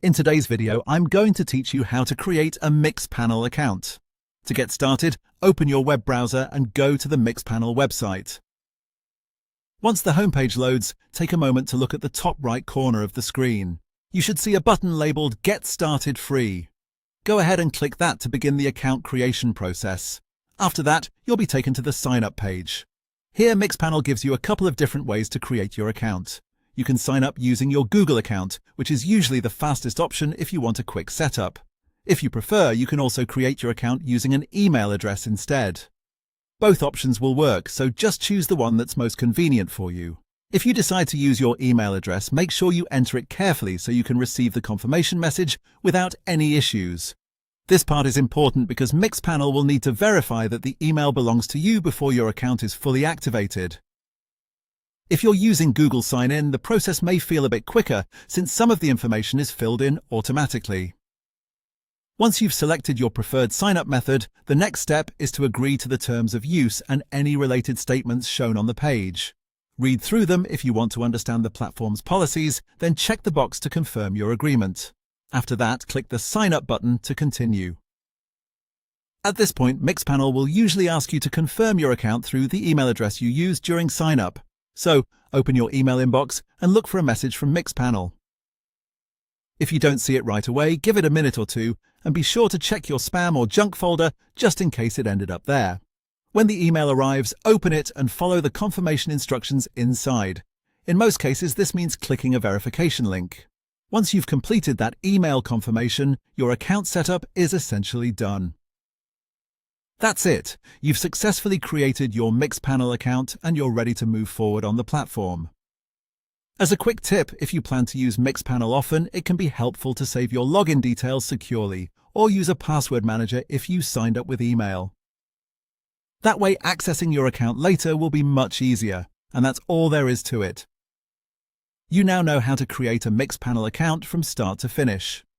In today's video, I'm going to teach you how to create a Mixpanel account. To get started, open your web browser and go to the Mixpanel website. Once the homepage loads, take a moment to look at the top right corner of the screen. You should see a button labeled Get Started Free. Go ahead and click that to begin the account creation process. After that, you'll be taken to the sign up page. Here, Mixpanel gives you a couple of different ways to create your account. You can sign up using your Google account, which is usually the fastest option if you want a quick setup. If you prefer, you can also create your account using an email address instead. Both options will work, so just choose the one that's most convenient for you. If you decide to use your email address, make sure you enter it carefully so you can receive the confirmation message without any issues. This part is important because Mixpanel will need to verify that the email belongs to you before your account is fully activated. If you're using Google Sign-In, the process may feel a bit quicker since some of the information is filled in automatically. Once you've selected your preferred sign-up method, the next step is to agree to the terms of use and any related statements shown on the page. Read through them if you want to understand the platform's policies, then check the box to confirm your agreement. After that, click the Sign Up button to continue. At this point, Mixpanel will usually ask you to confirm your account through the email address you used during sign-up. So, open your email inbox and look for a message from Mixpanel. If you don't see it right away, give it a minute or two and be sure to check your spam or junk folder just in case it ended up there. When the email arrives, open it and follow the confirmation instructions inside. In most cases, this means clicking a verification link. Once you've completed that email confirmation, your account setup is essentially done. That's it. You've successfully created your Mixpanel account and you're ready to move forward on the platform. As a quick tip, if you plan to use Mixpanel often, it can be helpful to save your login details securely or use a password manager if you signed up with email. That way, accessing your account later will be much easier, and that's all there is to it. You now know how to create a Mixpanel account from start to finish.